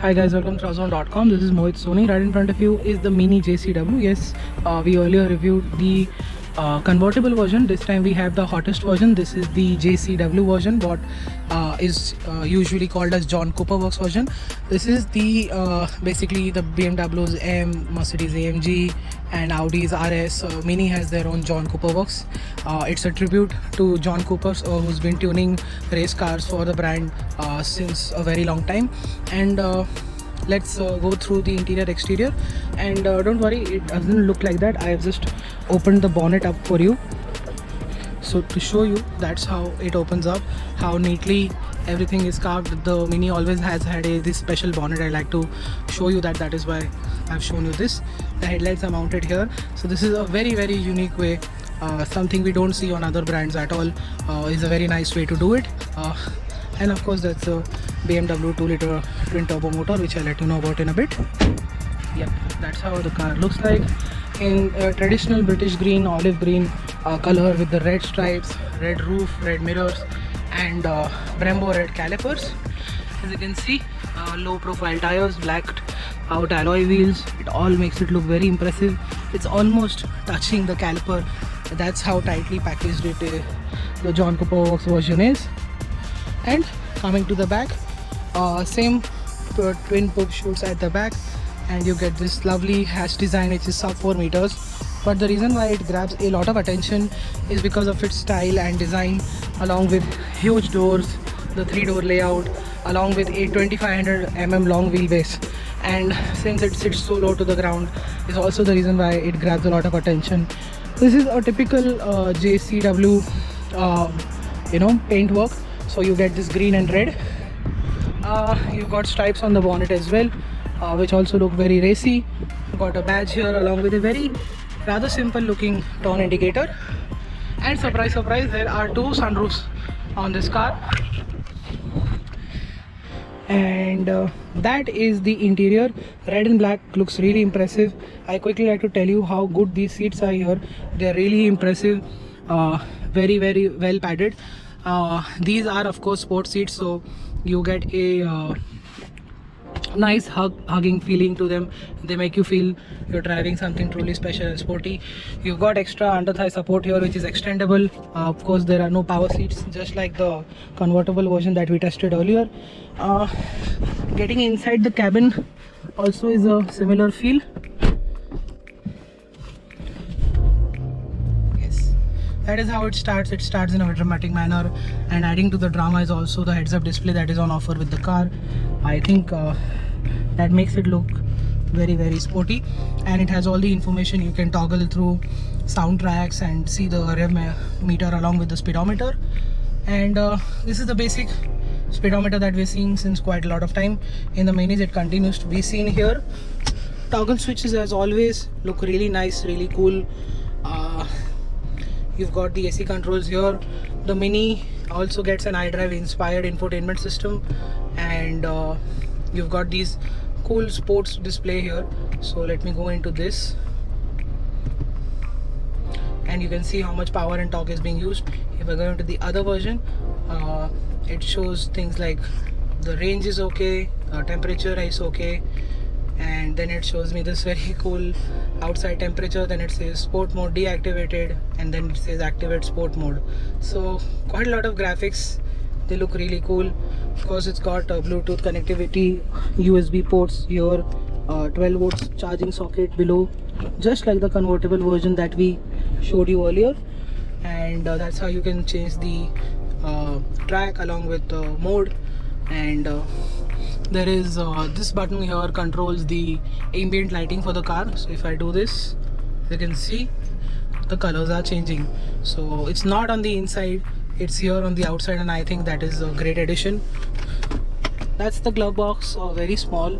Hi guys, welcome to Trazone.com. This is Mohit Soni. Right in front of you is the Mini JCW. Yes, we earlier reviewed the convertible version. This time we have the hottest version. This is the JCW version, what is usually called as John Cooper Works version. This is the basically the BMW's M, Mercedes AMG, and Audi's RS. Mini has their own John Cooper Works. It's a tribute to John Cooper, who's been tuning race cars for the brand since a very long time. And let's go through the interior exterior, and don't worry, it doesn't look like that. I have just opened the bonnet up for you, so to show you that's how it opens up, how neatly everything is carved. The Mini always has had this special bonnet. I like to show you that is why I've shown you this. The headlights are mounted here, so this is a very unique way, something we don't see on other brands at all. Is a very nice way to do it. And of course that's a BMW 2-liter twin turbo motor, which I'll let you know about in a bit. Yep, that's how the car looks like in traditional British green, olive green color, with the red stripes, red roof, red mirrors, and Brembo red calipers. As you can see, low profile tires, blacked out alloy wheels. It all makes it look very impressive. It's almost touching the caliper. That's how tightly packaged the John Cooper Works version is. And coming to the back, same twin poop shoots at the back, and you get this lovely hatch design which is sub 4 meters. But the reason why it grabs a lot of attention is because of its style and design, along with huge doors, the 3-door layout, along with a 2500 mm long wheelbase. And since it sits so low to the ground is also the reason why it grabs a lot of attention. This is a typical JCW paint work. So you get this green and red. You've got stripes on the bonnet as well, which also look very racy. You've got a badge here along with a very rather simple looking turn indicator. And surprise, there are 2 sunroofs on this car. And that is the interior. Red and black looks really impressive. I quickly like to tell you how good these seats are here. They're really impressive, very well padded. These are of course sports seats, so you get a nice hugging feeling to them. They make you feel you're driving something truly special and sporty. You've got extra under thigh support here, which is extendable. Of course there are no power seats, just like the convertible version that we tested earlier. Getting inside the cabin also is a similar feel. That is how it starts. It starts in a dramatic manner, and adding to the drama is also the heads-up display that is on offer with the car. I think that makes it look very sporty, and it has all the information. You can toggle through soundtracks and see the rev meter along with the speedometer. And this is the basic speedometer that we're seeing since quite a lot of time. In the Minis it continues to be seen here. Toggle switches as always look really nice, really cool. You've got the AC controls here. The Mini also gets an iDrive inspired infotainment system, and you've got these cool sports display here. So let me go into this, and you can see how much power and torque is being used. If I go into the other version, it shows things like the range is okay, temperature is okay, and then it shows me this very cool outside temperature. Then it says sport mode deactivated, and then it says activate sport mode. So quite a lot of graphics. They look really cool. Of course it's got Bluetooth connectivity, USB ports here, 12 volts charging socket below, just like the convertible version that we showed you earlier. And that's how you can change the track along with the mode. And there is this button here controls the ambient lighting for the car. So if I do this, you can see the colors are changing. So it's not on the inside, it's here on the outside, and I think that is a great addition. That's the glove box, very small,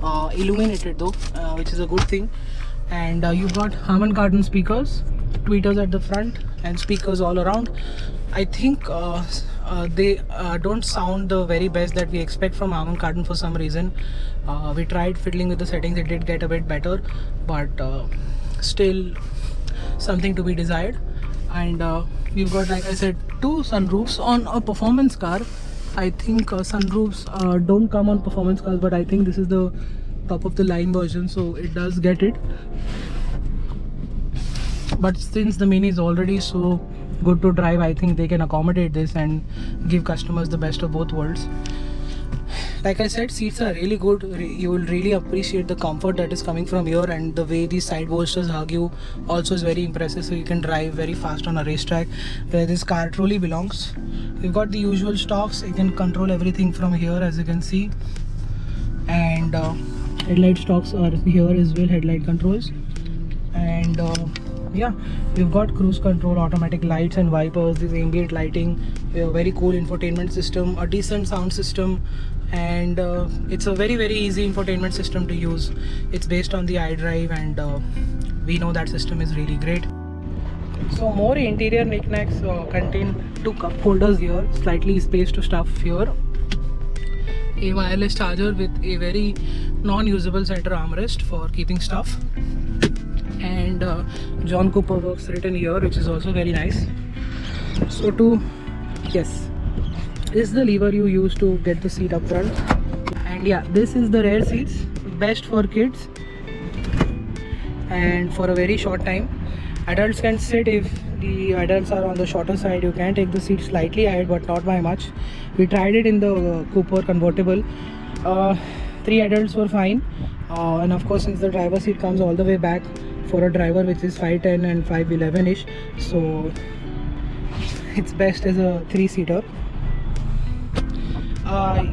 illuminated though, which is a good thing. And you've got Harman Kardon speakers, tweeters at the front, and speakers all around. I think they don't sound the very best that we expect from Harman Kardon for some reason. We tried fiddling with the settings, it did get a bit better, but still something to be desired. And we've got, like I said, 2 sunroofs on a performance car. I think sunroofs don't come on performance cars, but I think this is the top of the line version, so it does get it. But since the Mini is already so good to drive, I think they can accommodate this and give customers the best of both worlds. Like I said, seats are really good. You will really appreciate the comfort that is coming from here, and the way these side bolsters hug you also is very impressive. So you can drive very fast on a racetrack where this car truly belongs. You've got the usual stocks. You can control everything from here, as you can see. And headlight stocks are here as well, headlight controls. And yeah, you've got cruise control, automatic lights and wipers, this ambient lighting, a very cool infotainment system, a decent sound system, and it's a very easy infotainment system to use. It's based on the iDrive, and we know that system is really great. So more interior knickknacks contain 2 cup holders here, slightly space to stuff here, a wireless charger with a very non-usable center armrest for keeping stuff, and John Cooper Works written here, which is also very nice. So yes, this is the lever you use to get the seat up front. And yeah, this is the rear seats, best for kids and for a very short time. Adults can sit. If the adults are on the shorter side, you can take the seat slightly ahead, but not by much. We tried it in the Cooper convertible. 3 adults were fine, and of course, since the driver seat comes all the way back for a driver which is 5'10 and 5'11 ish, so it's best as a 3-seater.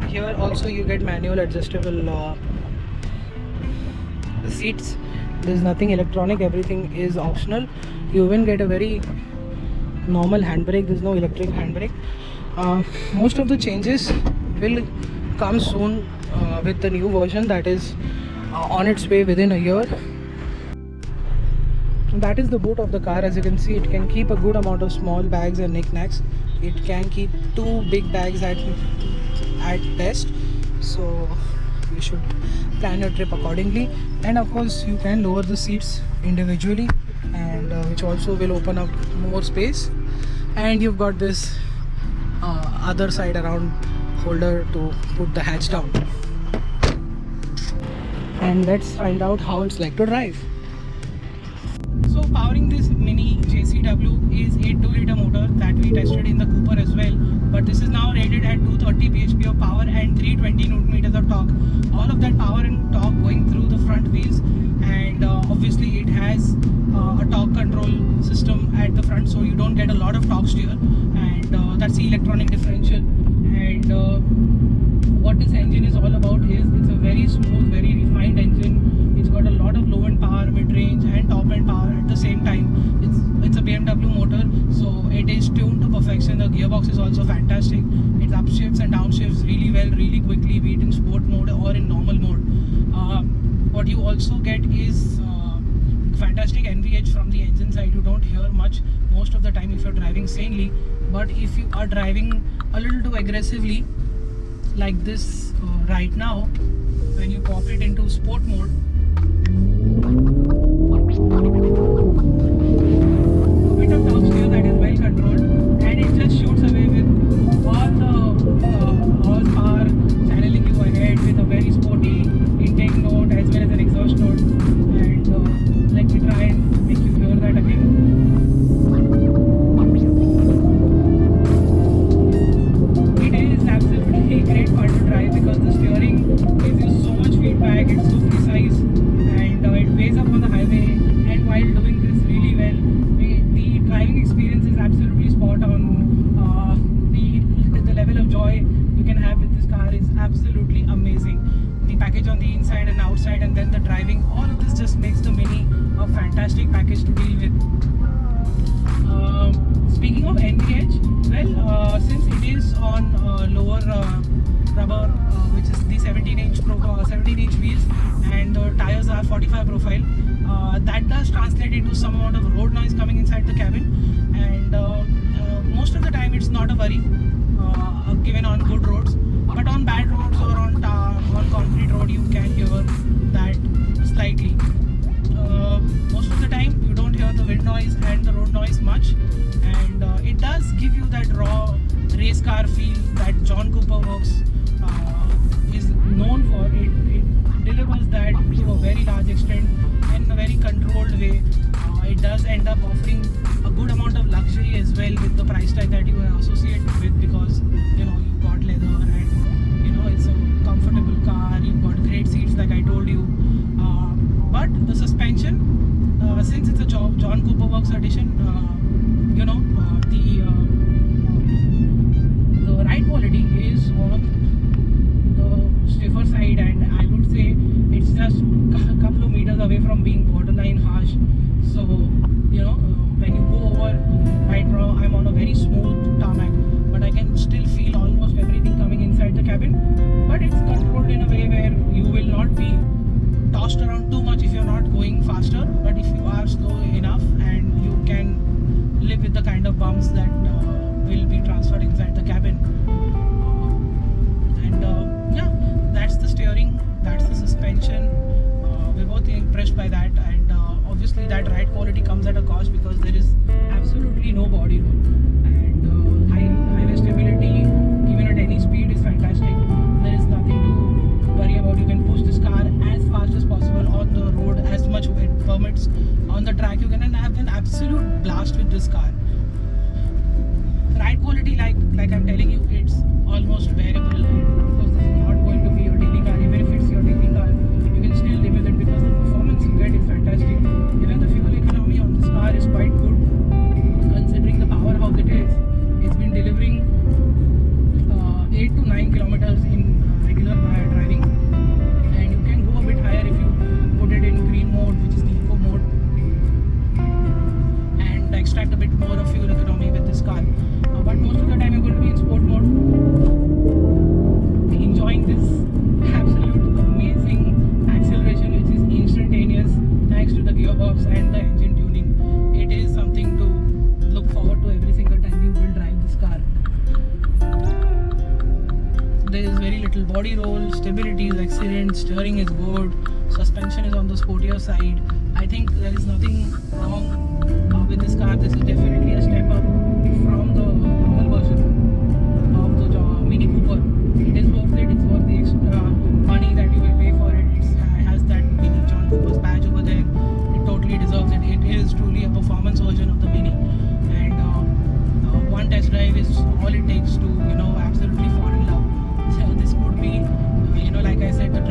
Here also you get manual adjustable seats. There's nothing electronic, everything is optional. You even get a very normal handbrake, there's no electric handbrake. Most of the changes will come soon with the new version that is on its way within a year. That is the boot of the car. As you can see, it can keep a good amount of small bags and knickknacks. It can keep 2 big bags at best, so you should plan your trip accordingly. And of course you can lower the seats individually, and which also will open up more space. And you've got this other side around holder to put the hatch down. And let's find out how it's like to drive. So powering this Mini JCW is a 2-liter motor that we tested in the Cooper as well, but this is now rated at 230 bhp of power and 320 Nm of torque. All of that power and torque going through the front wheels, and obviously it has a torque control system at the front, so you don't get a lot of torque steer, and that's the electronic differential. And what this engine is all about is it's a very smooth, very refined engine. It's got a lot of low end power, mid-range and top end power at the same time. It's a BMW motor, so it is tuned to perfection. The gearbox is also fantastic. It upshifts and downshifts really well, really quickly, be it in sport mode or in normal mode. What you also get is fantastic NVH from the engine side. You don't hear much most of the time if you're driving sanely, but if you are driving a little too aggressively like this right now, when you pop it into sport mode, a bit of torque steer that is well controlled, and it just shoots away with all power channeling you ahead with a very sporty intake note as well as an exhaust note. And let me try and make you hear that again. It is absolutely great fun to drive because the steering gives you so much feedback. It's so precise, and it weighs up on the highway. And while doing this really well, the driving experience is absolutely spot on. The level of joy you can have with this car is absolutely amazing. The package on the inside and outside, and then the driving, all of this just makes the Mini a fantastic package to deal with. Speaking of NVH, well, since it is on lower rubber, which is the 17-inch wheels, and the tires are 45 profile, that does translate into some amount of road noise coming inside the cabin, and most of the time it's not a worry given on good roads, but on bad roads or on concrete road you can hear that slightly. Most of the time you don't hear the wind noise and the road noise much, and it does give you that raw race car feel that John John Cooper Works is known for. It delivers that to a very large extent in a very controlled way. It does end up offering a good amount of luxury as well with the price tag that you are associated with, because you know you've got leather and you know it's a comfortable car. You've got great seats like I told you, but the suspension, since it's a John Cooper Works edition, you know the ride quality is on the stiffer side, and I would say it's just a couple of meters away from being borderline harsh. So you know when you go over, right now I'm on a very smooth tarmac, but I can still feel almost everything coming inside the cabin. But it's controlled in a way where you will not be tossed around too much if you're not going faster, but if you are slow enough, and you can live with the kind of bumps that will be transferred inside the cabin. Yeah, that's the steering, that's the suspension. We're both impressed by that, and obviously that ride quality comes at a cost, because there is absolutely no body roll, and highway stability even at any speed is fantastic. There is nothing to worry about. You can push this car as fast as possible on the road, as much it permits. On the track you can have an absolute blast with this car. Ride quality, like I'm telling you, it's almost bearable. And of course this is not going to be your daily car. Even if it's your daily car, you can still live with it, because the performance you get is fantastic. Even the fuel economy on this car is quite good, considering the powerhouse it is. It's been delivering 8 to 9 kilometers in regular driving, and you can go a bit higher if you put it in green mode, which is the eco mode, and extract a bit more of fuel economy with this car. But most of the time you're going to be in sport mode, enjoying this absolute amazing acceleration, which is instantaneous thanks to the gearbox and the engine tuning. It is something to look forward to every single time you will drive this car. There is very little body roll, stability is excellent, steering is good, suspension is on the sportier side. I think there is nothing wrong with this car. This is definitely a step up from the normal version of the Mini Cooper. It is worth it. It's worth the extra money that you will pay for it. It has that Mini John Cooper's badge over there. It totally deserves it. It is truly a performance version of the Mini, and one test drive is all it takes to absolutely fall in love. So this could be like I said, the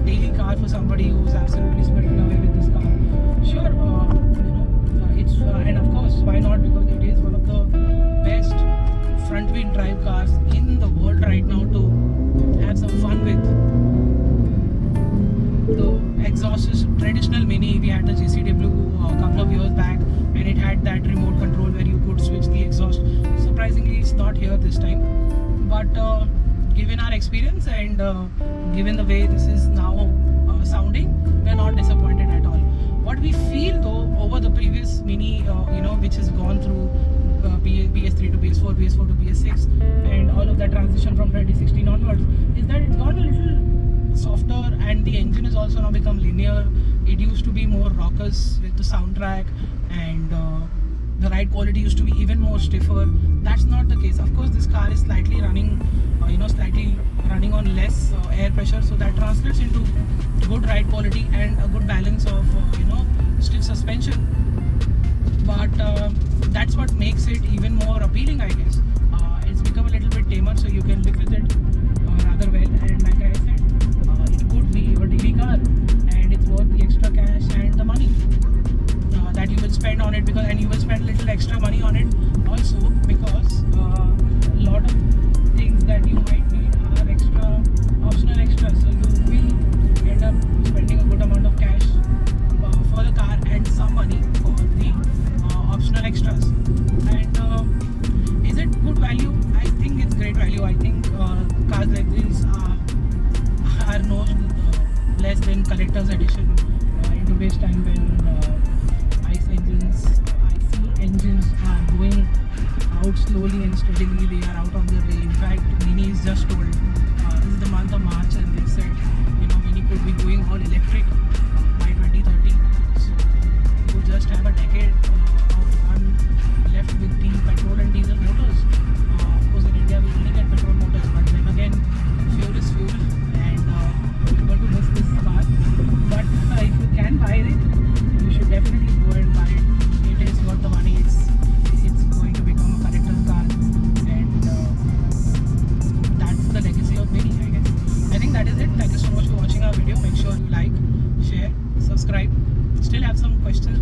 daily car for somebody who's absolutely spirited away with this car. Sure, it's and of course why not, because it is one of the best front wheel drive cars in the world right now to have some fun with. The exhaust is traditional Mini. We had the JCW a couple of years back, and it had that remote control where you could switch the exhaust. Surprisingly, it's not here this time, but given our experience and given the way this is now sounding, we're not disappointed at all. What we feel though over the previous Mini, which has gone through BS3 to BS4, BS4 to BS6, and all of that transition from 2016 onwards, is that it's gone a little softer, and the engine has also now become linear. It used to be more raucous with the soundtrack, and the ride quality used to be even more stiffer. That's not the case. Of course, this car is slightly running on less air pressure, so that translates into good ride quality and a good balance of stiff suspension. But that's what makes it even more appealing, I guess. It's become a little bit tamer, so you can live with it rather well. And like I said, it could be your daily car, and it's worth the extra cash and the money that you will spend on it, and you will spend a little extra money on it also, because a lot of things that you might need are optional extras. So you will end up spending a good amount of cash for the car and some money for the optional extras. And is it good value? I think it's great value. I think cars like this are no less than collector's edition in today's time, when IC engines are going out slowly and steadily. They are out on their way. In fact, Mini is just told this is the month of March, and they said Mini could be going all electric by 2030. So you just have a decade of fun left with the petrol and diesel motors. Of course, in India we only get petrol motors, but then sure you like, share, subscribe. Still have some questions